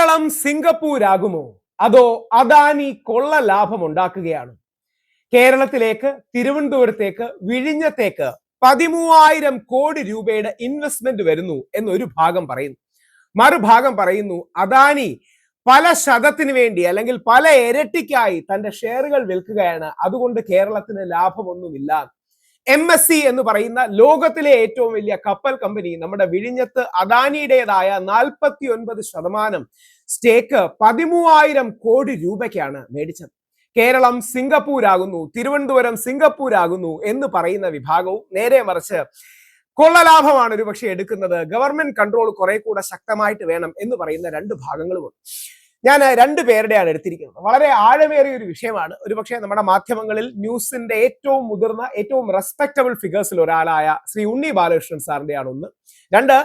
കേരളം സിംഗപ്പൂരാകുമോ അതോ അദാനി കൊള്ള ലാഭം ഉണ്ടാക്കുകയാണ്? കേരളത്തിലേക്ക്, തിരുവനന്തപുരത്തേക്ക്, വിഴിഞ്ഞത്തേക്ക് 13,000 കോടി രൂപയുടെ ഇൻവെസ്റ്റ്മെന്റ് വരുന്നു എന്നൊരു ഭാഗം പറയുന്നു. മറുഭാഗം പറയുന്നു അദാനി പല ശതത്തിന് വേണ്ടി അല്ലെങ്കിൽ പല ഇരട്ടിക്കായി തന്റെ ഷെയറുകൾ വിൽക്കുകയാണ്, അതുകൊണ്ട് കേരളത്തിന് ലാഭമൊന്നുമില്ല. MSC എന്ന് പറയുന്ന ലോകത്തിലെ ഏറ്റവും വലിയ കപ്പൽ കമ്പനി നമ്മുടെ വിഴിഞ്ഞത്ത് അദാനിയുടേതായ 49% സ്റ്റേക്ക് 13,000 കോടി രൂപയ്ക്കാണ് മേടിച്ചത്. കേരളം സിംഗപ്പൂരാകുന്നു, തിരുവനന്തപുരം സിംഗപ്പൂരാകുന്നു എന്ന് പറയുന്ന വിഭാഗവും നേരെ മറിച്ച് കൊള്ളലാഭമാണ് ഒരു പക്ഷെ എടുക്കുന്നത്, ഗവൺമെന്റ് കൺട്രോൾ കുറെ കൂടെ ശക്തമായിട്ട് വേണം എന്ന് പറയുന്ന രണ്ട് ഭാഗങ്ങളുമുണ്ട്. ഞാൻ രണ്ടു പേരുടെയാണ് എടുത്തിരിക്കുന്നത്. വളരെ ആഴമേറിയ ഒരു വിഷയമാണ്. ഒരുപക്ഷെ നമ്മുടെ മാധ്യമങ്ങളിൽ ന്യൂസിന്റെ ഏറ്റവും മുതിർന്ന, ഏറ്റവും റെസ്പെക്ടബിൾ ഫിഗേഴ്സിൽ ഒരാളായ ശ്രീ ഉണ്ണി ബാലകൃഷ്ണൻ സാറിന്റെയാണ് ഒന്ന്. രണ്ട്,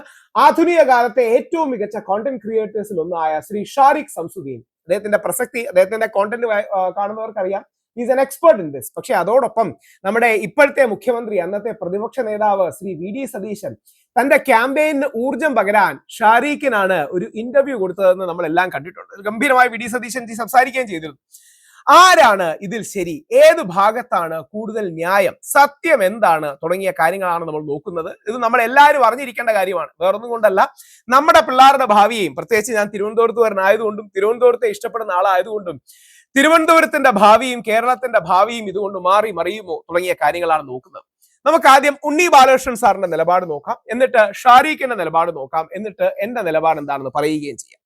ആധുനിക കാലത്തെ ഏറ്റവും മികച്ച കോണ്ടന്റ് ക്രിയേറ്റേഴ്സിൽ ഒന്നായ ശ്രീ ഷാരിഖ് സംസുദ്ദീൻ. അദ്ദേഹത്തിന്റെ പ്രസക്തി, അദ്ദേഹത്തിന്റെ കോണ്ടന്റ് കാണുന്നവർക്കറിയാം. Is an expert in this. പക്ഷെ അതോടൊപ്പം നമ്മുടെ ഇപ്പോഴത്തെ മുഖ്യമന്ത്രി, അന്നത്തെ പ്രതിപക്ഷ നേതാവ് ശ്രീ VD സതീശൻ തന്റെ ക്യാമ്പയിന് ഊർജം പകരാൻ ഷാരിഖിനാണ് ഒരു ഇന്റർവ്യൂ കൊടുത്തതെന്ന് നമ്മളെല്ലാം കണ്ടിട്ടുണ്ട്. ഗംഭീരമായി VD സതീശൻ സംസാരിക്കുകയും ചെയ്തിരുന്നു. ആരാണ് ഇതിൽ ശരി, ഏത് ഭാഗത്താണ് കൂടുതൽ ന്യായം, സത്യം എന്താണ് തുടങ്ങിയ കാര്യങ്ങളാണ് നമ്മൾ നോക്കുന്നത്. ഇത് നമ്മൾ എല്ലാവരും അറിഞ്ഞിരിക്കേണ്ട കാര്യമാണ്. വേറൊന്നും കൊണ്ടല്ല, നമ്മുടെ പിള്ളേരുടെ ഭാവിയെയും, പ്രത്യേകിച്ച് ഞാൻ തിരുവനന്തപുരത്തുകാരനായതുകൊണ്ടും തിരുവനന്തപുരത്തെ ഇഷ്ടപ്പെടുന്ന ആളായതുകൊണ്ടും തിരുവനന്തപുരത്തിന്റെ ഭാവിയും കേരളത്തിന്റെ ഭാവിയും ഇതുകൊണ്ട് മാറി മറിയുമോ തുടങ്ങിയ കാര്യങ്ങളാണ് നോക്കുന്നത്. നമുക്ക് ആദ്യം ഉണ്ണി ബാലകൃഷ്ണൻ സാറിന്റെ നിലപാട് നോക്കാം, എന്നിട്ട് ഷാരിഖിന്റെ നിലപാട് നോക്കാം, എന്നിട്ട് എന്റെ നിലപാട് എന്താണെന്ന് പറയുകയും ചെയ്യാം.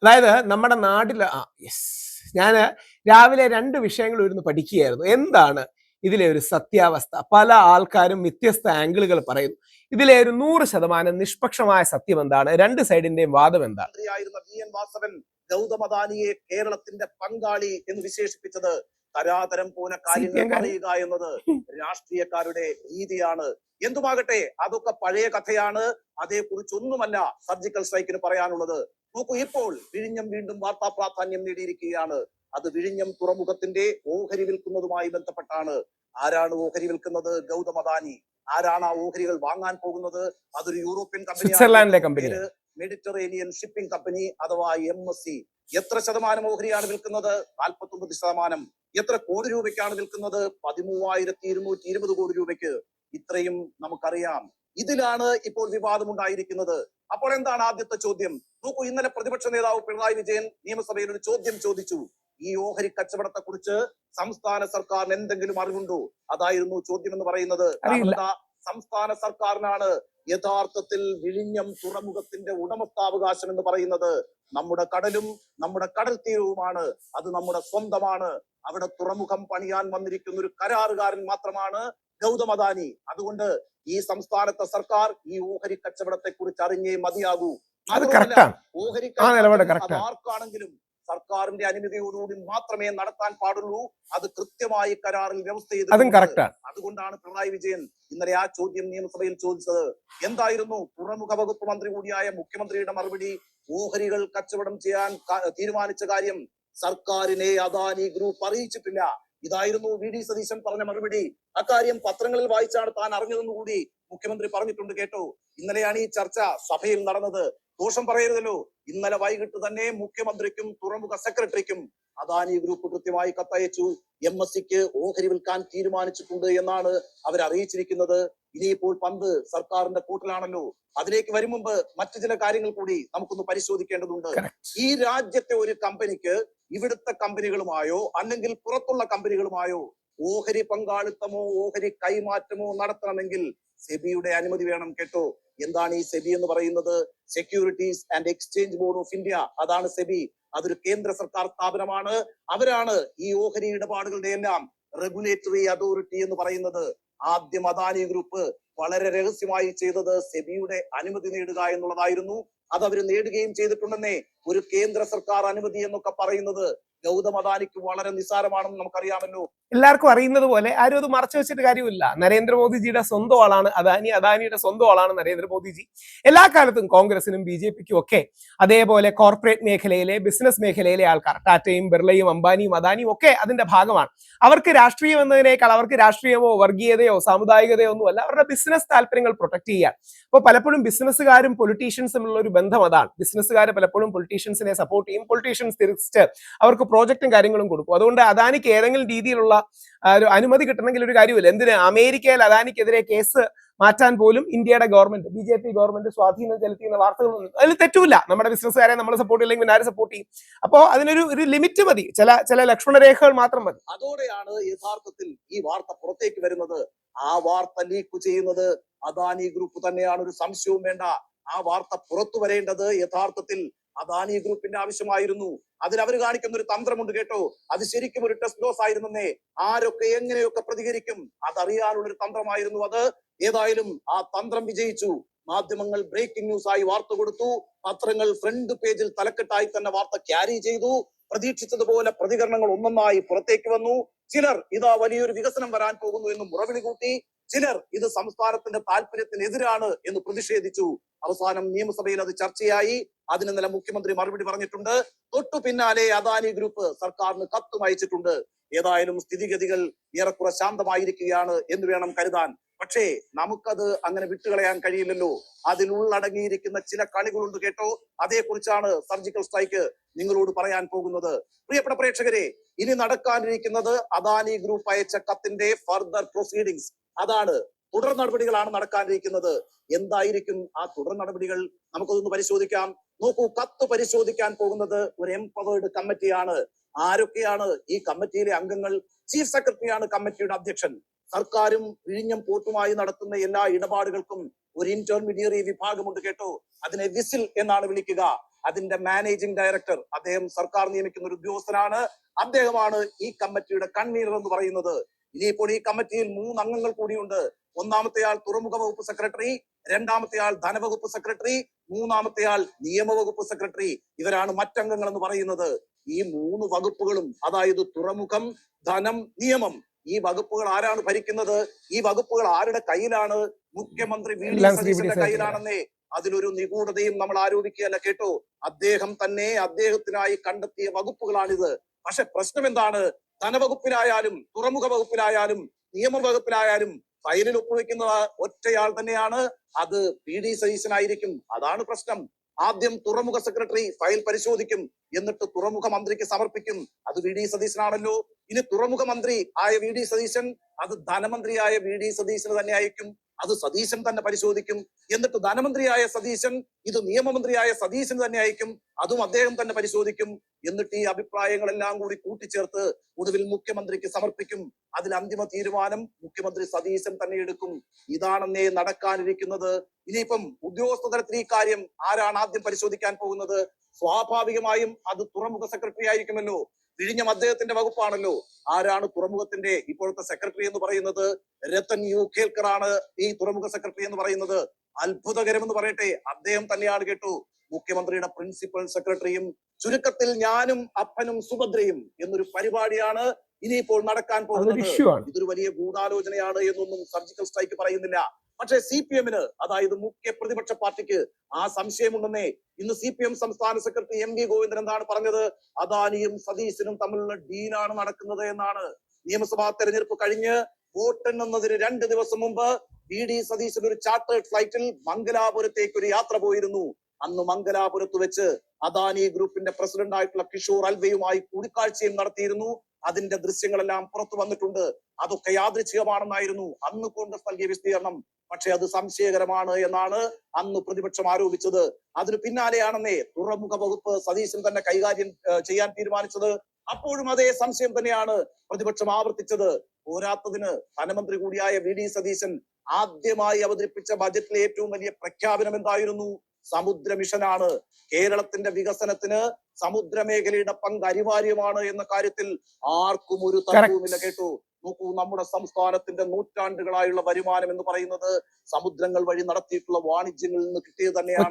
അതായത് നമ്മുടെ നാട്ടിൽ ഞാൻ രാവിലെ രണ്ട് വിഷയങ്ങൾ ഇരുന്ന് പഠിക്കുകയായിരുന്നു. എന്താണ് ഇതിലെ ഒരു സത്യാവസ്ഥ? പല ആൾക്കാരും വ്യത്യസ്ത ആംഗിളുകൾ പറയുന്നു. ഇതിലെ ഒരു 100% നിഷ്പക്ഷമായ സത്യം എന്താണ്? രണ്ട് സൈഡിന്റെയും വാദം എന്താണ്? ഗൗതം അദാനിയെ കേരളത്തിന്റെ പങ്കാളി എന്ന് വിശേഷിപ്പിച്ചത് തരാതരം പോലെ കാര്യങ്ങൾ പറയുക എന്നത് രാഷ്ട്രീയക്കാരുടെ രീതിയാണ്. എന്തുമാകട്ടെ, അതൊക്കെ പഴയ കഥയാണ്. അതേക്കുറിച്ചൊന്നുമല്ല സർജിക്കൽ സ്ട്രൈക്കിന് പറയാനുള്ളത്. നോക്കൂ, ഇപ്പോൾ വിഴിഞ്ഞം വീണ്ടും വാർത്താ പ്രാധാന്യം നേടിയിരിക്കുകയാണ്. അത് വിഴിഞ്ഞം തുറമുഖത്തിന്റെ ഓഹരി വിൽക്കുന്നതുമായി ബന്ധപ്പെട്ടാണ്. ആരാണ് ഓഹരി വിൽക്കുന്നത്? ഗൗതം അദാനി. ആരാണ് ആ ഓഹരികൾ വാങ്ങാൻ പോകുന്നത്? അതൊരു European company, Mediterranean shipping company അഥവാ MSC. എത്ര ശതമാനം ഓഹരിയാണ് വിൽക്കുന്നത്? 49%. എത്ര കോടി രൂപയ്ക്കാണ് വിൽക്കുന്നത്? 13,220 കോടി രൂപയ്ക്ക്. ഇത്രയും നമുക്കറിയാം. ഇതിലാണ് ഇപ്പോൾ വിവാദമുണ്ടായിരിക്കുന്നത്. അപ്പോൾ എന്താണ് ആദ്യത്തെ ചോദ്യം? നോക്കൂ, ഇന്നലെ പ്രതിപക്ഷ നേതാവ് പിണറായി വിജയൻ നിയമസഭയിൽ ഒരു ചോദ്യം ചോദിച്ചു. ഈ ഓഹരി കച്ചവടത്തെ കുറിച്ച് സംസ്ഥാന സർക്കാരിന് എന്തെങ്കിലും അറിവുണ്ടോ? അതായിരുന്നു ചോദ്യം എന്ന് പറയുന്നത്. സംസ്ഥാന സർക്കാരിനാണ് യഥാർത്ഥത്തിൽ വിഴിഞ്ഞം തുറമുഖത്തിന്റെ ഉടമസ്ഥാവകാശം എന്ന് പറയുന്നത്. നമ്മുടെ കടലും നമ്മുടെ കടൽ തീരവുമാണ്. അത് നമ്മുടെ സ്വന്തമാണ്. അവിടെ തുറമുഖം പണിയാൻ വന്നിരിക്കുന്ന ഒരു കരാറുകാരൻ മാത്രമാണ് ഗൗതം അദാനി. അതുകൊണ്ട് ഈ സംസ്ഥാനത്തെ സർക്കാർ ഈ ഓഹരി കച്ചവടത്തെ കുറിച്ച് അറിഞ്ഞേ മതിയാകൂ. ഓഹരി ആർക്കാണെങ്കിലും സർക്കാരിന്റെ അനുമതിയോടുകൂടി മാത്രമേ നടത്താൻ പാടുള്ളൂ. അത് കൃത്യമായി കരാറിൽ വ്യവസ്ഥ ചെയ്ത്. അതുകൊണ്ടാണ് പിണറായി വിജയൻ ഇന്നലെ ആ ചോദ്യം നിയമസഭയിൽ ചോദിച്ചത്. എന്തായിരുന്നു തുറമുഖ വകുപ്പ് മന്ത്രി കൂടിയായ മുഖ്യമന്ത്രിയുടെ മറുപടി? ഓഹരികൾ കച്ചവടം ചെയ്യാൻ തീരുമാനിച്ച കാര്യം സർക്കാരിനെ അദാനി ഗ്രൂപ്പ് അറിയിച്ചിട്ടില്ല. ഇതായിരുന്നു VD സതീശൻ പറഞ്ഞ മറുപടി. അക്കാര്യം പത്രങ്ങളിൽ വായിച്ചാണ് താൻ അറിഞ്ഞതെന്ന് കൂടി മുഖ്യമന്ത്രി പറഞ്ഞിട്ടുണ്ട്. കേട്ടോ, ഇന്നലെയാണ് ഈ ചർച്ച സഭയിൽ നടന്നത്. ദോഷം പറയരുതല്ലോ. ഇന്നലെ വൈകിട്ട് തന്നെ മുഖ്യമന്ത്രിക്കും തുറമുഖ സെക്രട്ടറിക്കും അദാനി ഗ്രൂപ്പ് കൃത്യമായി കത്തയച്ചു. MSCക്ക് ഓഹരി വിൽക്കാൻ തീരുമാനിച്ചിട്ടുണ്ട് എന്നാണ് അവർ അറിയിച്ചിരിക്കുന്നത്. ഇനിയിപ്പോൾ പന്ത് സർക്കാരിന്റെ കൂട്ടിലാണല്ലോ. അതിലേക്ക് വരും മുമ്പ് മറ്റു ചില കാര്യങ്ങൾ കൂടി നമുക്കൊന്ന് പരിശോധിക്കേണ്ടതുണ്ട്. ഈ രാജ്യത്തെ ഒരു കമ്പനിക്ക് ഇവിടുത്തെ കമ്പനികളുമായോ അല്ലെങ്കിൽ പുറത്തുള്ള കമ്പനികളുമായോ ഓഹരി പങ്കാളിത്തമോ ഓഹരി കൈമാറ്റമോ നടത്തണമെങ്കിൽ സെബിയുടെ അനുമതി വേണം. കേട്ടോ, എന്താണ് ഈ സെബി എന്ന് പറയുന്നത്? Securities and exchange board of India. അതാണ് സെബി. അതൊരു കേന്ദ്ര സർക്കാർ സ്ഥാപനമാണ്. അവരാണ് ഈ ഓഹരി ഇടപാടുകളുടെ എല്ലാം റെഗുലേറ്ററി അതോറിറ്റി എന്ന് പറയുന്നത്. ആദ്യം അദാനി ഗ്രൂപ്പ് വളരെ രഹസ്യമായി ചെയ്തത് സെബിയുടെ അനുമതി നേടുക എന്നുള്ളതായിരുന്നു. അത് അവർ നേടുകയും ചെയ്തിട്ടുണ്ടെന്നേ. ഒരു കേന്ദ്ര സർക്കാർ അനുമതി എന്നൊക്കെ പറയുന്നത് ഗൗതം അദാനിക്ക് വളരെ നിസ്സാരമാണെന്ന് നമുക്കറിയാമല്ലോ. എല്ലാവർക്കും അറിയുന്നത് പോലെ ആരും അത് മറച്ചു വെച്ചിട്ട് കാര്യമില്ല. നരേന്ദ്രമോദിജിയുടെ സ്വന്തം ആളാണ് അദാനി, അദാനിയുടെ സ്വന്തം ആളാണ് നരേന്ദ്രമോദിജി. എല്ലാ കാലത്തും കോൺഗ്രസിനും BJPക്കും ഒക്കെ അതേപോലെ കോർപ്പറേറ്റ് മേഖലയിലെ, ബിസിനസ് മേഖലയിലെ ആൾക്കാർ, ടാറ്റയും ബിർളയും അംബാനിയും അദാനിയും ഒക്കെ അതിന്റെ ഭാഗമാണ്. അവർക്ക് രാഷ്ട്രീയം എന്നതിനേക്കാൾ അവർക്ക് രാഷ്ട്രീയമോ വർഗീയതയോ സാമുദായികതയോ ഒന്നുമല്ല, അവരുടെ ബിസിനസ് താല്പര്യങ്ങൾ പ്രൊട്ടക്ട് ചെയ്യാൻ. അപ്പോൾ പലപ്പോഴും ബിസിനസ്സുകാരും പൊളിറ്റീഷ്യൻസുമുള്ള ഒരു ബന്ധം അതാണ്. ബിസിനസ്സുകാർ പലപ്പോഴും പൊളിറ്റീഷ്യൻസിനെ സപ്പോർട്ട് ചെയ്യും, പൊളിറ്റീഷ്യൻസ് തിരിച്ച് അവർക്ക് പ്രോജക്റ്റും കാര്യങ്ങളും കൊടുക്കും. അതുകൊണ്ട് അദാനിക്ക് ഏതെങ്കിലും രീതിയിലുള്ള ഒരു അനുമതി കിട്ടണമെങ്കിൽ ഒരു കാര്യമില്ല. എന്തിന് അമേരിക്കയിൽ അദാനിക്കെതിരെ കേസ് മാറ്റാൻ പോലും ഇന്ത്യയുടെ ഗവൺമെന്റ്, BJP ഗവൺമെന്റ് സ്വാധീനം ചെലുത്തിയുന്ന വാർത്തകളൊന്നും അതിൽ തെറ്റുമില്ല. നമ്മുടെ ബിസിനസ്സുകാരെ നമ്മൾ സപ്പോർട്ട് ചെയ്യില്ലെങ്കിൽ ആര് സപ്പോർട്ട് ചെയ്യും? അപ്പോ അതിനൊരു ലിമിറ്റ് മതി, ചില ലക്ഷ്മണരേഖകൾ മാത്രം മതി. അതോടെയാണ് യഥാർത്ഥത്തിൽ ഈ വാർത്ത പുറത്തേക്ക് വരുന്നത്. ആ വാർത്ത ലീക്ക് ചെയ്യുന്നത് അദാനി ഗ്രൂപ്പ് തന്നെയാണ്, ഒരു സംശയവും വേണ്ട. ആ വാർത്ത പുറത്തു വരേണ്ടത് യഥാർത്ഥത്തിൽ അദാനി ഗ്രൂപ്പിന്റെ ആവശ്യമായിരുന്നു. അതിൽ അവർ കാണിക്കുന്ന ഒരു തന്ത്രമുണ്ട് കേട്ടോ. അത് ശരിക്കും ഒരു ടെസ്റ്റ് ഡോസ് ആയിരുന്നേ. ആരൊക്കെ എങ്ങനെയൊക്കെ പ്രതികരിക്കും അതറിയാനുള്ള ഒരു തന്ത്രമായിരുന്നു അത്. ഏതായാലും ആ തന്ത്രം വിജയിച്ചു. മാധ്യമങ്ങൾ ബ്രേക്കിംഗ് ന്യൂസ് ആയി വാർത്ത കൊടുത്തു. പത്രങ്ങൾ ഫ്രണ്ട് പേജിൽ തലക്കെട്ടായി തന്നെ വാർത്ത ക്യാരി ചെയ്തു. പ്രതീക്ഷിച്ചതുപോലെ പ്രതികരണങ്ങൾ ഒന്നൊന്നായി പുറത്തേക്ക് വന്നു. ചിലർ ഇതാ വലിയൊരു വികസനം വരാൻ പോകുന്നു എന്ന് മുറവിളി കൂട്ടി. ചിലർ ഇത് സംസ്ഥാനത്തിന്റെ താല്പര്യത്തിനെതിരാണ് എന്ന് പ്രതിഷേധിച്ചു. അവസാനം നിയമസഭയിൽ അത് ചർച്ചയായി. അതിന് ഇന്നലെ മുഖ്യമന്ത്രി മറുപടി പറഞ്ഞിട്ടുണ്ട്. തൊട്ടു പിന്നാലെ അദാനി ഗ്രൂപ്പ് സർക്കാരിന് കത്തും അയച്ചിട്ടുണ്ട്. ഏതായാലും സ്ഥിതിഗതികൾ ഏറെക്കുറെ ശാന്തമായിരിക്കുകയാണ് എന്ന് വേണം കരുതാൻ. പക്ഷേ നമുക്കത് അങ്ങനെ വിട്ടുകളയാൻ കഴിയില്ലല്ലോ. അതിൽ ഉള്ളടങ്ങിയിരിക്കുന്ന ചില കളികളുണ്ട് കേട്ടോ. അതേക്കുറിച്ചാണ് സർജിക്കൽ സ്ട്രൈക്ക് നിങ്ങളോട് പറയാൻ പോകുന്നത്. പ്രിയപ്പെട്ട പ്രേക്ഷകരെ, ഇനി നടക്കാനിരിക്കുന്നത് അദാനി ഗ്രൂപ്പ് അയച്ച കത്തിന്റെ ഫർദർ പ്രൊസീഡിങ്സ്. അതാണ്, തുടർ നടപടികളാണ് നടക്കാനിരിക്കുന്നത്. എന്തായിരിക്കും ആ തുടർ നടപടികൾ? നമുക്കതൊന്ന് പരിശോധിക്കാം. നോക്കൂ, കത്ത് പരിശോധിക്കാൻ പോകുന്നത് ഒരു എംപവേർഡ് കമ്മിറ്റിയാണ്. ആരൊക്കെയാണ് ഈ കമ്മിറ്റിയിലെ അംഗങ്ങൾ? ചീഫ് സെക്രട്ടറിയാണ് കമ്മിറ്റിയുടെ അധ്യക്ഷൻ. സർക്കാരും വിഴിഞ്ഞം പോർട്ടുമായി നടത്തുന്ന എല്ലാ ഇടപാടുകൾക്കും ഒരു ഇന്റർമീഡിയറി വിഭാഗമുണ്ട് കേട്ടോ. അതിനെ വിസിൽ എന്നാണ് വിളിക്കുക. അതിന്റെ മാനേജിംഗ് ഡയറക്ടർ, അദ്ദേഹം സർക്കാർ നിയമിക്കുന്ന ഒരു ഉദ്യോഗസ്ഥനാണ്. അദ്ദേഹമാണ് ഈ കമ്മിറ്റിയുടെ കൺവീനർ എന്ന് പറയുന്നത്. ഇനിയിപ്പോൾ ഈ കമ്മിറ്റിയിൽ 3 അംഗങ്ങൾ കൂടിയുണ്ട്. ഒന്നാമത്തെ ആൾ തുറമുഖ വകുപ്പ് സെക്രട്ടറി, രണ്ടാമത്തെ ആൾ ധനവകുപ്പ് സെക്രട്ടറി, മൂന്നാമത്തെ ആൾ നിയമവകുപ്പ് സെക്രട്ടറി. ഇവരാണ് മറ്റംഗങ്ങൾ എന്ന് പറയുന്നത്. ഈ 3 വകുപ്പുകളും, അതായത് തുറമുഖം, ധനം, നിയമം, ഈ വകുപ്പുകൾ ആരാണ് ഭരിക്കുന്നത്? ഈ വകുപ്പുകൾ ആരുടെ കയ്യിലാണ്? മുഖ്യമന്ത്രി VD സതീശന്റെ കയ്യിലാണെന്നേ. അതിലൊരു നിഗൂഢതയും നമ്മൾ ആരോപിക്കുകയല്ല കേട്ടോ. അദ്ദേഹം തന്നെ അദ്ദേഹത്തിനായി കണ്ടെത്തിയ വകുപ്പുകളാണിത്. പക്ഷെ പ്രശ്നം എന്താണ്? ധനവകുപ്പിലായാലും തുറമുഖ വകുപ്പിലായാലും നിയമവകുപ്പിലായാലും ഫയലിൽ ഒപ്പുവെക്കുന്ന ഒറ്റയാൾ തന്നെയാണ്. അത് VD സതീശനായിരിക്കും. അതാണ് പ്രശ്നം. ആദ്യം തുറമുഖ സെക്രട്ടറി ഫയൽ പരിശോധിക്കും, എന്നിട്ട് തുറമുഖ മന്ത്രിക്ക് സമർപ്പിക്കും. അത് VD സതീശനാണല്ലോ. ഇനി തുറമുഖ മന്ത്രി ആയ VD സതീശൻ അത് ധനമന്ത്രിയായ VD സതീശന് തന്നെ അയക്കും. അത് സതീശൻ തന്നെ പരിശോധിക്കും. എന്നിട്ട് ധനമന്ത്രിയായ സതീശൻ ഇത് നിയമമന്ത്രിയായ സതീശന് തന്നെ അയക്കും. അതും അദ്ദേഹം തന്നെ പരിശോധിക്കും. എന്നിട്ട് ഈ അഭിപ്രായങ്ങളെല്ലാം കൂടി കൂട്ടിച്ചേർത്ത് ഒടുവിൽ മുഖ്യമന്ത്രിക്ക് സമർപ്പിക്കും. അതിൽ അന്തിമ തീരുമാനം മുഖ്യമന്ത്രി സതീശൻ തന്നെ എടുക്കും. ഇതാണെന്നേ നടക്കാനിരിക്കുന്നത്. ഇനിയിപ്പം ഉദ്യോഗസ്ഥ തലത്തിൽ ഈ കാര്യം ആരാണ് ആദ്യം പരിശോധിക്കാൻ പോകുന്നത്? സ്വാഭാവികമായും അത് തുറമുഖ സെക്രട്ടറി ആയിരിക്കുമല്ലോ. വിഴിഞ്ഞം അദ്ദേഹത്തിന്റെ വകുപ്പാണല്ലോ. ആരാണ് തുറമുഖത്തിന്റെ ഇപ്പോഴത്തെ സെക്രട്ടറി എന്ന് പറയുന്നത്? രത്തൻ യു ഖേൽക്കർ ആണ് ഈ തുറമുഖ സെക്രട്ടറി എന്ന് പറയുന്നത്. അത്ഭുതകരമെന്ന് പറയട്ടെ, അദ്ദേഹം തന്നെയാണ് കേട്ടു മുഖ്യമന്ത്രിയുടെ പ്രിൻസിപ്പൽ സെക്രട്ടറിയും. ചുരുക്കത്തിൽ ഞാനും അപ്പനും സുഭദ്രയും എന്നൊരു പരിപാടിയാണ് ഇനിയിപ്പോൾ നടക്കാൻ പോകുന്നത്. ഇതൊരു വലിയ ഗൂഢാലോചനയാണ് എന്നൊന്നും സർജിക്കൽ സ്ട്രൈക്ക് പറയുന്നില്ല. പക്ഷേ CPM-ന്, അതായത് മുഖ്യ പ്രതിപക്ഷ പാർട്ടിക്ക് ആ സംശയമുണ്ടെന്നേ. ഇന്ന് CPM സംസ്ഥാന സെക്രട്ടറി MV ഗോവിന്ദൻ എന്താണ് പറഞ്ഞത്? അദാനിയും സതീശനും തമ്മിലുള്ള ഡീലാണ് നടക്കുന്നത് എന്നാണ്. നിയമസഭാ തെരഞ്ഞെടുപ്പ് കഴിഞ്ഞ് വോട്ടെണ്ണുന്നതിന് 2 ദിവസം മുമ്പ് VD സതീശൻ ഒരു ചാർട്ടേഡ് ഫ്ലൈറ്റിൽ മംഗലാപുരത്തേക്ക് ഒരു യാത്ര പോയിരുന്നു. അന്ന് മംഗലാപുരത്ത് വെച്ച് അദാനി ഗ്രൂപ്പിന്റെ പ്രസിഡന്റ് ആയിട്ടുള്ള കിഷോർ അൽവയുമായി കൂടിക്കാഴ്ചയും നടത്തിയിരുന്നു. അതിന്റെ ദൃശ്യങ്ങളെല്ലാം പുറത്തു വന്നിട്ടുണ്ട്. അതൊക്കെ യാദൃച്ഛികമാണെന്നായിരുന്നു അന്ന് കോൺഗ്രസ് നൽകിയ വിശദീകരണം. പക്ഷെ അത് സംശയകരമാണ് എന്നാണ് അന്ന് പ്രതിപക്ഷം ആരോപിച്ചത്. അതിന് പിന്നാലെയാണെന്നേ തുറമുഖ വകുപ്പ് സതീശൻ തന്നെ കൈകാര്യം ചെയ്യാൻ തീരുമാനിച്ചത്. അപ്പോഴും അതേ സംശയം തന്നെയാണ് പ്രതിപക്ഷം ആവർത്തിച്ചത്. പോരാത്തതിന് ധനമന്ത്രി കൂടിയായ VD സതീശൻ ആദ്യമായി അവതരിപ്പിച്ച ബജറ്റിലെ ഏറ്റവും വലിയ പ്രഖ്യാപനം എന്തായിരുന്നു? സമുദ്ര മിഷനാണ്. കേരളത്തിന്റെ വികസനത്തിന് സമുദ്രമേഖലയുടെ പങ്ക് അനിവാര്യമാണ് എന്ന കാര്യത്തിൽ ആർക്കും ഒരു തർക്കവുമില്ല കേട്ടു. നോക്കൂ, നമ്മുടെ സംസ്ഥാനത്തിന്റെ നൂറ്റാണ്ടുകളായുള്ള വരുമാനം എന്ന് പറയുന്നത് സമുദ്രങ്ങൾ വഴി നടത്തിയിട്ടുള്ള വാണിജ്യങ്ങളിൽ നിന്ന് കിട്ടിയത് തന്നെയാണ്.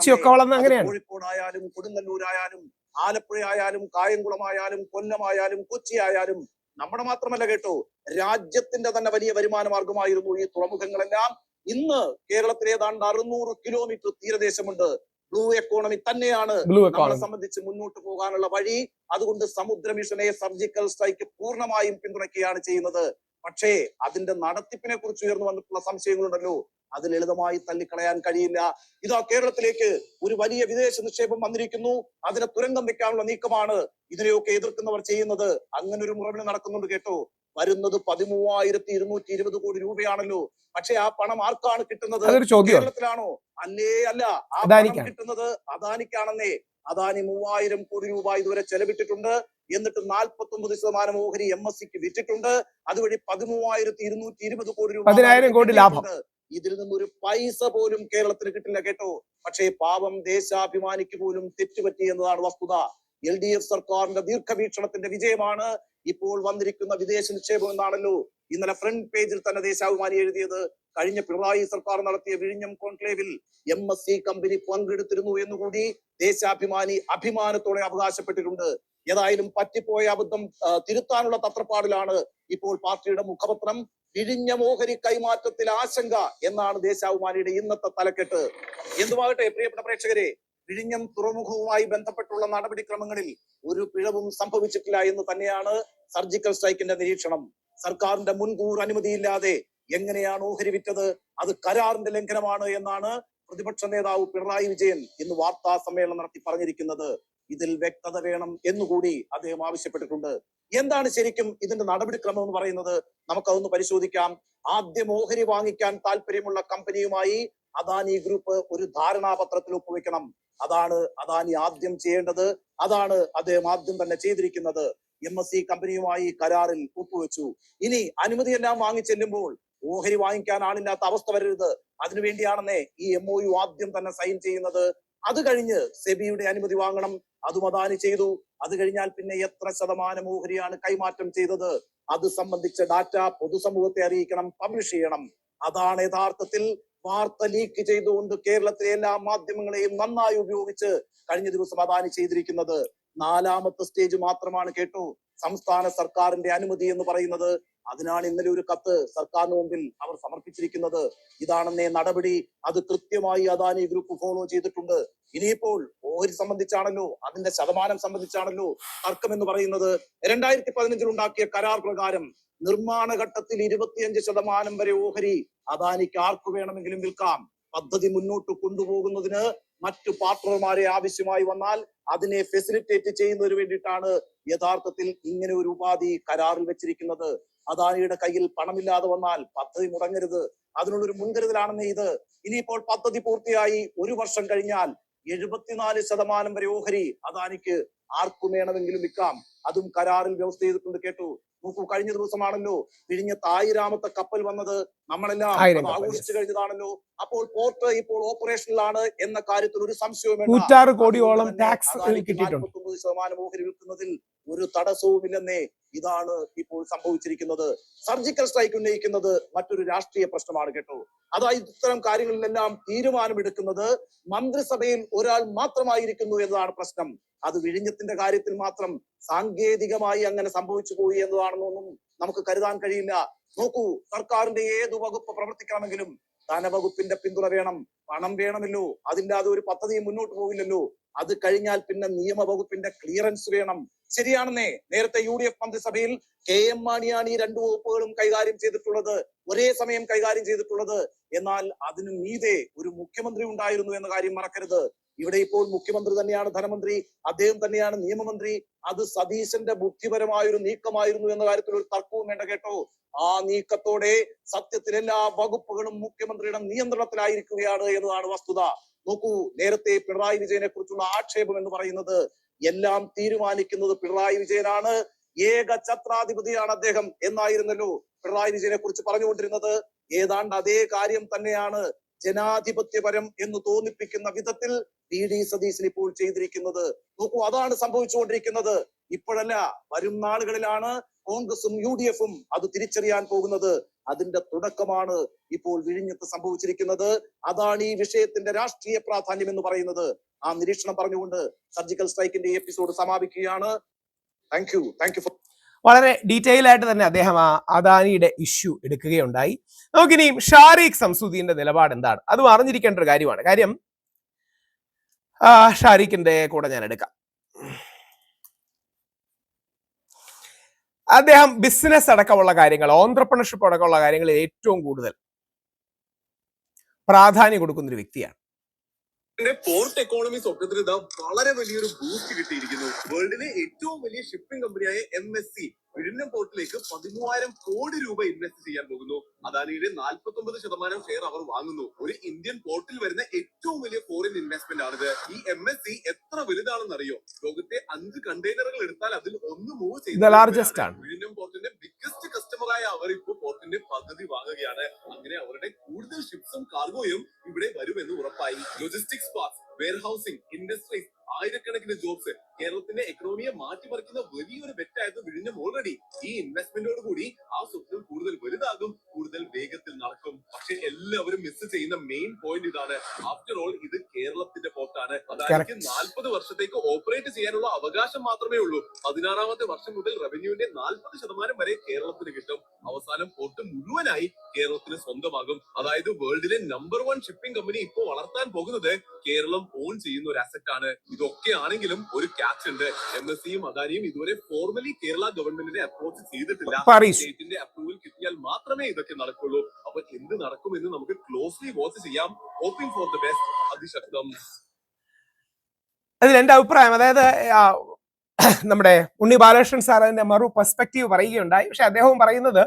കോഴിക്കോടായാലും കൊടുങ്ങല്ലൂരായാലും ആലപ്പുഴ ആയാലും കായംകുളമായാലും കൊല്ലമായാലും കൊച്ചി ആയാലും നമ്മുടെ മാത്രമല്ല കേട്ടോ, രാജ്യത്തിന്റെ തന്നെ വലിയ വരുമാന മാർഗമായിരുന്നു ഈ തുറമുഖങ്ങളെല്ലാം. ഇന്ന് കേരളത്തിൽ ഏതാണ്ട് 600 കിലോമീറ്റർ തീരദേശമുണ്ട്. ബ്ലൂ എക്കോണമി തന്നെയാണ് നമ്മളെ സംബന്ധിച്ച് മുന്നോട്ട് പോകാനുള്ള വഴി. അതുകൊണ്ട് സമുദ്ര മിഷനെ സർജിക്കൽ സ്ട്രൈക്ക് പൂർണ്ണമായും പിന്തുണയ്ക്കുകയാണ് ചെയ്യുന്നത്. പക്ഷേ അതിന്റെ നടത്തിപ്പിനെ കുറിച്ച് ഉയർന്നു വന്നിട്ടുള്ള സംശയങ്ങളുണ്ടല്ലോ, അത് ലളിതമായി തള്ളിക്കളയാൻ കഴിയില്ല. ഇതാ കേരളത്തിലേക്ക് ഒരു വലിയ വിദേശ നിക്ഷേപം വന്നിരിക്കുന്നു, അതിനെ തുരങ്കം വെക്കാനുള്ള നീക്കമാണ് ഇതിനെയൊക്കെ എതിർക്കുന്നവർ ചെയ്യുന്നത്. അങ്ങനെ ഒരു മുറവിൽ നടക്കുന്നുണ്ട് കേട്ടോ. വരുന്നത് 13,220 കോടി രൂപയാണല്ലോ. പക്ഷെ ആ പണം ആർക്കാണ് കിട്ടുന്നത്? കേരളത്തിലാണോ? അല്ല, ആ പണം കിട്ടുന്നത് അദാനിക്കാണെന്നേ. അദാനി 3,000 കോടി രൂപ ഇതുവരെ ചെലവിട്ടിട്ടുണ്ട്. എന്നിട്ട് 49% ഓഹരി MSCക്ക് വിറ്റിട്ടുണ്ട്. അതുവഴി 13,220 കോടി രൂപ, 10,000 കോടി ലാഭം. ഇതിൽ നിന്നൊരു പൈസ പോലും കേരളത്തിന് കിട്ടില്ല കേട്ടോ. പക്ഷേ പാവം ദേശാഭിമാനിക്ക് പോലും തെറ്റുപറ്റി എന്നതാണ് വസ്തുത. LDF സർക്കാരിന്റെ ദീർഘവീക്ഷണത്തിന്റെ വിജയമാണ് ഇപ്പോൾ വന്നിരിക്കുന്ന വിദേശ നിക്ഷേപം എന്നാണല്ലോ ഇന്നലെ ഫ്രണ്ട് പേജിൽ തന്നെ ദേശാഭിമാനി എഴുതിയത്. കഴിഞ്ഞ പിണറായി സർക്കാർ നടത്തിയ വിഴിഞ്ഞം കോൺക്ലേവിൽ MSC കമ്പനി പങ്കെടുത്തിരുന്നു എന്നുകൂടി ദേശാഭിമാനി അഭിമാനത്തോടെ അവകാശപ്പെട്ടിട്ടുണ്ട്. ഏതായാലും പറ്റിപ്പോയ അബദ്ധം തിരുത്താനുള്ള തത്രപ്പാടിലാണ് ഇപ്പോൾ പാർട്ടിയുടെ മുഖപത്രം. വിഴിഞ്ഞം ഓഹരി കൈമാറ്റത്തിൽ ആശങ്ക എന്നാണ് ദേശാഭിമാനിയുടെ ഇന്നത്തെ തലക്കെട്ട്. എന്തുമാകട്ടെ പ്രിയപ്പെട്ട പ്രേക്ഷകരെ, വിഴിഞ്ഞം തുറമുഖവുമായി ബന്ധപ്പെട്ടുള്ള നടപടിക്രമങ്ങളിൽ ഒരു പിഴവും സംഭവിച്ചിട്ടില്ല എന്ന് തന്നെയാണ് സർജിക്കൽ സ്ട്രൈക്കിന്റെ നിരീക്ഷണം. സർക്കാരിന്റെ മുൻകൂർ അനുമതിയില്ലാതെ എങ്ങനെയാണ് ഓഹരി വിറ്റത്? അത് കരാറിന്റെ ലംഘനമാണ് എന്നാണ് പ്രതിപക്ഷ നേതാവ് പിണറായി വിജയൻ ഇന്ന് വാർത്താ സമ്മേളനം നടത്തി പറഞ്ഞിരിക്കുന്നത്. ഇതിൽ വ്യക്തത വേണം എന്നുകൂടി അദ്ദേഹം ആവശ്യപ്പെട്ടിട്ടുണ്ട്. എന്താണ് ശരിക്കും ഇതിന്റെ നടപടിക്രമം എന്ന് പറയുന്നത്? നമുക്കതൊന്ന് പരിശോധിക്കാം. ആദ്യം ഓഹരി വാങ്ങിക്കാൻ താല്പര്യമുള്ള കമ്പനിയുമായി അദാനി ഗ്രൂപ്പ് ഒരു ധാരണാപത്രത്തിൽ ഒപ്പുവെക്കണം. അതാണ് അദാനി ആദ്യം ചെയ്യേണ്ടത്. അതാണ് അദ്ദേഹം ആദ്യം തന്നെ ചെയ്തിരിക്കുന്നത്. MSC കമ്പനിയുമായി കരാറിൽ ഒപ്പുവെച്ചു. ഇനി അനുമതിയെല്ലാം വാങ്ങിച്ചെല്ലുമ്പോൾ ഓഹരി വാങ്ങിക്കാൻ ആളില്ലാത്ത അവസ്ഥ വരരുത്. അതിനുവേണ്ടിയാണെന്നേ ഈ MOU ആദ്യം തന്നെ സൈൻ ചെയ്യുന്നത്. അത് കഴിഞ്ഞ് സെബിയുടെ അനുമതി വാങ്ങണം. അതും അദാനി ചെയ്തു. അത് കഴിഞ്ഞാൽ പിന്നെ എത്ര ശതമാനം ഓഹരിയാണ് കൈമാറ്റം ചെയ്തത് അത് സംബന്ധിച്ച ഡാറ്റ പൊതുസമൂഹത്തെ അറിയിക്കണം, പബ്ലിഷ് ചെയ്യണം. അതാണ് യഥാർത്ഥത്തിൽ വാർത്ത ലീക്ക് ചെയ്തുകൊണ്ട് കേരളത്തിലെ എല്ലാ മാധ്യമങ്ങളെയും നന്നായി ഉപയോഗിച്ച് കഴിഞ്ഞ ദിവസം അദാനി ചെയ്തിരിക്കുന്നത്. 4ാമത്തെ സ്റ്റേജ് മാത്രമാണ് കേട്ടോ സംസ്ഥാന സർക്കാരിന്റെ അനുമതി എന്ന് പറയുന്നത്. അതിനാണ് ഇന്നലെ ഒരു കത്ത് സർക്കാരിന് മുമ്പിൽ അവർ സമർപ്പിച്ചിരിക്കുന്നത്. ഇതാണെന്നേ നടപടി. അത് കൃത്യമായി അദാനി ഗ്രൂപ്പ് ഫോളോ ചെയ്തിട്ടുണ്ട്. ഇനിയിപ്പോൾ ഓഹരി സംബന്ധിച്ചാണല്ലോ, അതിന്റെ ശതമാനം സംബന്ധിച്ചാണല്ലോ തർക്കം എന്ന് പറയുന്നത്. 2015 ഉണ്ടാക്കിയ കരാർ പ്രകാരം നിർമ്മാണ ഘട്ടത്തിൽ 25% വരെ ഓഹരി അദാനിക്ക് ആർക്കു വേണമെങ്കിലും വിൽക്കാം. പദ്ധതി മുന്നോട്ട് കൊണ്ടുപോകുന്നതിന് മറ്റു പാർട്ണർമാരെ ആവശ്യമായി വന്നാൽ അതിനെ ഫെസിലിറ്റേറ്റ് ചെയ്യുന്നതിന് വേണ്ടിയിട്ടാണ് യഥാർത്ഥത്തിൽ ഇങ്ങനെ ഒരു ഉപാധി കരാറിൽ വെച്ചിരിക്കുന്നത്. അദാനിയുടെ കയ്യിൽ പണമില്ലാതെ വന്നാൽ പദ്ധതി മുടങ്ങരുത്, അതിനുള്ളൊരു മുൻകരുതലാണെന്ന് ഇത്. ഇനിയിപ്പോൾ പദ്ധതി പൂർത്തിയായി 1 വർഷം കഴിഞ്ഞാൽ 74% വരെ ഓഹരി അദാനിക്ക് ആർക്കും വേണമെങ്കിലും വിൽക്കാം. അതും കരാറിൽ വ്യവസ്ഥ ചെയ്തിട്ടുണ്ട് കേട്ടു. നോക്കൂ, കഴിഞ്ഞ ദിവസമാണല്ലോ വിഴിഞ്ഞത്ത് 1000ാമത്തെ കപ്പൽ വന്നത്. നമ്മളെല്ലാം ആഘോഷിച്ചു കഴിഞ്ഞതാണല്ലോ. അപ്പോൾ പോർട്ട് ഇപ്പോൾ ഓപ്പറേഷനിലാണ് എന്ന കാര്യത്തിൽ ഒരു സംശയവും വേണ്ട. 106 കോടിയോളം ടാക്സ് കിട്ടിയിട്ടുണ്ട്. 49% ഓഹരി വിൽക്കുന്നതിൽ ഒരു തടസ്സവുമില്ലെന്നേ. ഇതാണ് ഇപ്പോൾ സംഭവിച്ചിരിക്കുന്നത്. സർജിക്കൽ സ്ട്രൈക്ക് ഉന്നയിക്കുന്നത് മറ്റൊരു രാഷ്ട്രീയ പ്രശ്നമാണ് കേട്ടോ. അതായത് ഇത്തരം കാര്യങ്ങളിലെല്ലാം തീരുമാനമെടുക്കുന്നത് മന്ത്രിസഭയിൽ ഒരാൾ മാത്രമായിരിക്കുന്നു എന്നതാണ് പ്രശ്നം. അത് വിഴിഞ്ഞത്തിന്റെ കാര്യത്തിൽ മാത്രം സാങ്കേതികമായി അങ്ങനെ സംഭവിച്ചു പോയി എന്നതാണെന്നൊന്നും നമുക്ക് കരുതാൻ കഴിയില്ല. നോക്കൂ, സർക്കാരിന്റെ ഏതു വകുപ്പ് പ്രവർത്തിക്കണമെങ്കിലും ധനവകുപ്പിന്റെ പിന്തുണ വേണം, പണം വേണമല്ലോ. അതില്ലാതെ ഒരു പദ്ധതിയും മുന്നോട്ട് പോകില്ലല്ലോ. അത് കഴിഞ്ഞാൽ പിന്നെ നിയമവകുപ്പിന്റെ ക്ലിയറൻസ് വേണം. ശരിയാണെന്നേ, നേരത്തെ UDF മന്ത്രിസഭയിൽ KM മാണിയാണ് ഈ 2 വകുപ്പുകളും കൈകാര്യം ചെയ്തിട്ടുള്ളത്, ഒരേ സമയം കൈകാര്യം ചെയ്തിട്ടുള്ളത്. എന്നാൽ അതിനു മീതെ ഒരു മുഖ്യമന്ത്രി ഉണ്ടായിരുന്നു എന്ന കാര്യം മറക്കരുത്. ഇവിടെ ഇപ്പോൾ മുഖ്യമന്ത്രി തന്നെയാണ് ധനമന്ത്രി, അദ്ദേഹം തന്നെയാണ് നിയമമന്ത്രി. അത് സതീശന്റെ ബുദ്ധിപരമായൊരു നീക്കമായിരുന്നു എന്ന കാര്യത്തിൽ ഒരു തർക്കവും വേണ്ട കേട്ടോ. ആ നീക്കത്തോടെ സത്യത്തിൽ എല്ലാ വകുപ്പുകളും മുഖ്യമന്ത്രിയുടെ നിയന്ത്രണത്തിലായിരിക്കുകയാണ് എന്നതാണ് വസ്തുത. നോക്കൂ, നേരത്തെ പിണറായി വിജയനെ കുറിച്ചുള്ള ആക്ഷേപം എന്ന് പറയുന്നത് എല്ലാം തീരുമാനിക്കുന്നത് പിണറായി വിജയനാണ്, ഏക ഛത്രാധിപതിയാണ് അദ്ദേഹം എന്നായിരുന്നല്ലോ പിണറായി വിജയനെ കുറിച്ച് പറഞ്ഞുകൊണ്ടിരുന്നത്. ഏതാണ്ട് അതേ കാര്യം തന്നെയാണ് ജനാധിപത്യപരം എന്ന് തോന്നിപ്പിക്കുന്ന വിധത്തിൽ VD സതീശൻ ഇപ്പോൾ ചെയ്തിരിക്കുന്നത്. നോക്കൂ, അതാണ് സംഭവിച്ചുകൊണ്ടിരിക്കുന്നത്. ഇപ്പോഴല്ല, വരും നാളുകളിലാണ് കോൺഗ്രസും UDF-ഉം അത് തിരിച്ചറിയാൻ പോകുന്നത്. അതിന്റെ തുടക്കമാണ് ഇപ്പോൾ വിഴിഞ്ഞത്ത് സംഭവിച്ചിരിക്കുന്നത്. അതാണ് ഈ വിഷയത്തിന്റെ രാഷ്ട്രീയ പ്രാധാന്യം എന്ന് പറയുന്നത്. ആ നിരീക്ഷണം പറഞ്ഞുകൊണ്ട് സർജിക്കൽ സ്ട്രൈക്കിന്റെ ഈ എപ്പിസോഡ് സമാപിക്കുകയാണ്. Thank you for. വളരെ ഡീറ്റെയിൽ ആയിട്ട് തന്നെ അദ്ദേഹം ആ അദാനിയുടെ ഇഷ്യൂ എടുക്കുകയുണ്ടായി. നമുക്കിനിയും ഷാരിഖ് സംസുദ്ദീന്റെ നിലപാട് എന്താണ് അതും അറിഞ്ഞിരിക്കേണ്ട ഒരു കാര്യമാണ്. കാര്യം ഷാരിഖിന്റെ കൂടെ ഞാൻ എടുക്കാം. അദ്ദേഹം ബിസിനസ് അടക്കമുള്ള കാര്യങ്ങൾ, ഓൺട്രപ്രണർഷിപ്പ് അടക്കമുള്ള കാര്യങ്ങളിൽ ഏറ്റവും കൂടുതൽ പ്രാധാന്യം കൊടുക്കുന്ന ഒരു വ്യക്തിയാണ്. പോർട്ട് എക്കോണമി സ്വപ്നത്തിന് ഇതാ വളരെ വലിയൊരു ബൂസ്റ്റ് കിട്ടിയിരിക്കുന്നു. വേൾഡിലെ ഏറ്റവും വലിയ ഷിപ്പിംഗ് കമ്പനിയായ MSC വിഴിഞ്ഞം പോർട്ടിലേക്ക് 13,000 കോടി രൂപ ഇൻവെസ്റ്റ് ചെയ്യാൻ പോകുന്നു. അദാനിയുടെ 49% ഷെയർ അവർ വാങ്ങുന്നു. ഒരു ഇന്ത്യൻ പോർട്ടിൽ വരുന്ന ഏറ്റവും വലിയ ഫോറിൻ ഇൻവെസ്റ്റ്മെന്റ് ആണിത്. ഈ MSC എത്ര വലുതാണെന്ന് അറിയോ? ലോകത്തെ 5 കണ്ടെയ്നറുകൾ എടുത്താൽ അതിൽ ഒന്ന് മൂവ് ചെയ്ത് വിഴിഞ്ഞം പോർട്ടിന്റെ ബിഗ്ഗസ്റ്റ് കസ്റ്റമറായ അവർ ഇപ്പോൾ പോർട്ടിന്റെ പകുതി വാങ്ങുകയാണ്. അങ്ങനെ അവരുടെ കൂടുതൽ ഷിപ്സും കാർഗോയും ഇവിടെ വരുമെന്ന് ഉറപ്പായി. ലോജിസ്റ്റിക്സ് പാർക്സ്, വെയർഹൌസിംഗ്, ഇൻഡസ്ട്രീസ്, ആയിരക്കണക്കിന് ജോബ്സ്, കേരളത്തിന്റെ എക്കണോമിയെ മാറ്റിമറിക്കുന്ന വലിയൊരു ബെറ്റായിരുന്നു വിഴിഞ്ഞം ഓൾറെഡി. ഈ ഇൻവെസ്റ്റ്മെന്റോട് കൂടി ആ സ്വപ്നം കൂടുതൽ വലുതാകും, കൂടുതൽ വേഗത്തിൽ നടക്കും. പക്ഷെ എല്ലാവരും മിസ് ചെയ്യുന്ന മെയിൻ പോയിന്റ് ഇതാണ്. ആഫ്റ്റർ ഓൾ ഇത് കേരളത്തിന്റെ പോർട്ടാണ്. അതായത് 40 വർഷത്തേക്ക് ഓപ്പറേറ്റ് ചെയ്യാനുള്ള അവകാശം മാത്രമേ ഉള്ളൂ. 16ാമത്തെ വർഷം മുതൽ റവന്യൂവിന്റെ 40% വരെ കേരളത്തിന് കിട്ടും. അവസാനം പോർട്ട് മുഴുവനായി കേരളത്തിന് സ്വന്തമാകും. അതായത് വേൾഡിലെ നമ്പർ 1 ഷിപ്പിംഗ് കമ്പനി ഇപ്പോൾ വളർത്താൻ പോകുന്നത് കേരളം ഓൺ ചെയ്യുന്ന ഒരു അസറ്റ് ആണ്. ഇതൊക്കെ ആണെങ്കിലും ഒരു ക്യാച്ച് ഉണ്ട്. MSCയും അദാനിയും ഇതുവരെ ഫോർമലി കേരള ഗവൺമെന്റിനെ അപ്രോച്ച് ചെയ്തിട്ടില്ല. സ്റ്റേറ്റിന്റെ അപ്രൂവൽ കിട്ടിയാൽ മാത്രമേ ഇതൊക്കെ നടക്കുള്ളൂ. അപ്പൊ എന്ത് നടക്കുമെന്ന് നമുക്ക് ക്ലോസ്ലി വാച്ച് ചെയ്യാം. Hoping for the best. അതിശക്തം. അതിൽ എന്റെ അഭിപ്രായം, അതായത് നമ്മുടെ ഉണ്ണി ബാലകൃഷ്ണൻ സാർ അതിന്റെ മറു പെർസ്പെക്റ്റീവ് പറയുകയുണ്ടായി. പക്ഷെ അദ്ദേഹവും പറയുന്നത്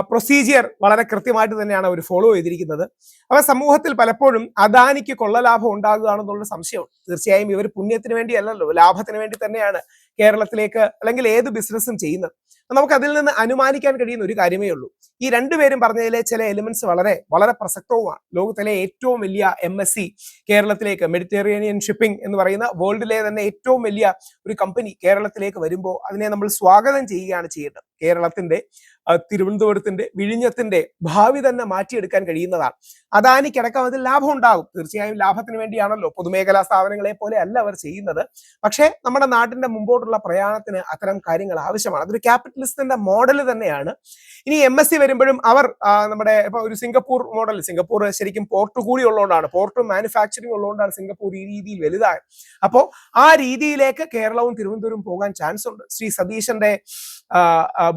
പ്രൊസീജിയർ വളരെ കൃത്യമായിട്ട് തന്നെയാണ് അവർ ഫോളോ ചെയ്തിരിക്കുന്നത്. അപ്പൊ സമൂഹത്തിൽ പലപ്പോഴും അദാനിക്ക് കൊള്ളലാഭം ഉണ്ടാകുകയാണെന്നുള്ള സംശയമുണ്ട്. തീർച്ചയായും ഇവർ പുണ്യത്തിന് വേണ്ടിയല്ലല്ലോ, ലാഭത്തിന് വേണ്ടി തന്നെയാണ് കേരളത്തിലേക്ക് അല്ലെങ്കിൽ ഏത് ബിസിനസ്സും ചെയ്യുന്നത്. നമുക്ക് അതിൽ നിന്ന് അനുമാനിക്കാൻ കഴിയുന്ന ഒരു കാര്യമേ ഉള്ളൂ. ഈ രണ്ടുപേരും പറഞ്ഞതിലെ ചില എലിമെന്റ്സ് വളരെ വളരെ പ്രസക്തവുമാണ്. ലോകത്തിലെ ഏറ്റവും വലിയ MSC കേരളത്തിലേക്ക്, മെഡിറ്ററേനിയൻ ഷിപ്പിംഗ് എന്ന് പറയുന്ന വേൾഡിലെ തന്നെ ഏറ്റവും വലിയ ഒരു കമ്പനി കേരളത്തിലേക്ക് വരുമ്പോൾ അതിനെ നമ്മൾ സ്വാഗതം ചെയ്യുകയാണ് ചെയ്യേണ്ടത്. കേരളത്തിന്റെ, തിരുവനന്തപുരത്തിന്റെ, വിഴിഞ്ഞത്തിന്റെ ഭാവി തന്നെ മാറ്റിയെടുക്കാൻ കഴിയുന്നതാണ്. അദാനിക്കടക്കം അതിൽ ലാഭം ഉണ്ടാകും. തീർച്ചയായും ലാഭത്തിന് വേണ്ടിയാണല്ലോ, പൊതുമേഖലാ സ്ഥാപനങ്ങളെ പോലെ അല്ല അവർ ചെയ്യുന്നത്. പക്ഷേ നമ്മുടെ നാട്ടിന്റെ മുമ്പോട്ടുള്ള പ്രയാണത്തിന് അത്തരം കാര്യങ്ങൾ ആവശ്യമാണ്. അതൊരു ക്യാപിറ്റലിസ്റ്റിന്റെ മോഡൽ തന്നെയാണ്. ഇനി MSC വരുമ്പോഴും അവർ നമ്മുടെ ഇപ്പൊ ഒരു സിംഗപ്പൂർ മോഡൽ, സിംഗപ്പൂർ ശരിക്കും പോർട്ട് കൂടി ഉള്ളതുകൊണ്ടാണ്, പോർട്ടും മാനുഫാക്ചറിങ് ഉള്ളതുകൊണ്ടാണ് സിംഗപ്പൂർ ഈ രീതിയിൽ വലുതായത്. അപ്പോൾ ആ രീതിയിലേക്ക് കേരളവും തിരുവനന്തപുരവും പോകാൻ ചാൻസ് ഉണ്ട്. ശ്രീ സതീശന്റെ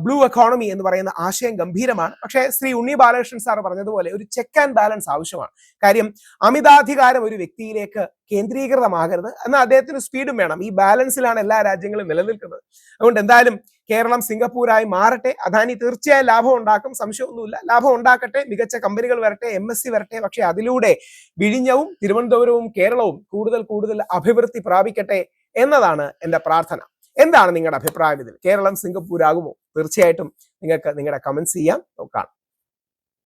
ബ്ലൂ എക്കോണമി എന്ന് പറയുന്ന ആശയം ഗംഭീരമാണ്. പക്ഷേ ശ്രീ ഉണ്ണി ബാലകൃഷ്ണൻ സാർ പറഞ്ഞതുപോലെ ഒരു ചെക്ക് ആൻഡ് ബാലൻസ് ആവശ്യമാണ്. കാര്യം അമിതാധികാരം ഒരു വ്യക്തിയിലേക്ക് കേന്ദ്രീകൃതമാകരുത്, എന്നാൽ അദ്ദേഹത്തിന് സ്പീഡും വേണം. ഈ ബാലൻസിലാണ് എല്ലാ രാജ്യങ്ങളും നിലനിൽക്കുന്നത്. അതുകൊണ്ട് എന്തായാലും കേരളം സിംഗപ്പൂരായി മാറട്ടെ. അദാനി തീർച്ചയായും ലാഭം ഉണ്ടാക്കും, സംശയമൊന്നുമില്ല. ലാഭം ഉണ്ടാക്കട്ടെ, മികച്ച കമ്പനികൾ വരട്ടെ, MSC വരട്ടെ. പക്ഷെ അതിലൂടെ വിഴിഞ്ഞവും തിരുവനന്തപുരവും കേരളവും കൂടുതൽ കൂടുതൽ അഭിവൃദ്ധി പ്രാപിക്കട്ടെ എന്നതാണ് എൻ്റെ പ്രാർത്ഥന. എന്താണ് നിങ്ങളുടെ അഭിപ്രായം ഇതിൽ? കേരളം സിംഗപ്പൂർ ആകുമോ? തീർച്ചയായിട്ടും നിങ്ങൾക്ക് നിങ്ങളുടെ കമന്റ്സ് ചെയ്യാം, നോക്കാം.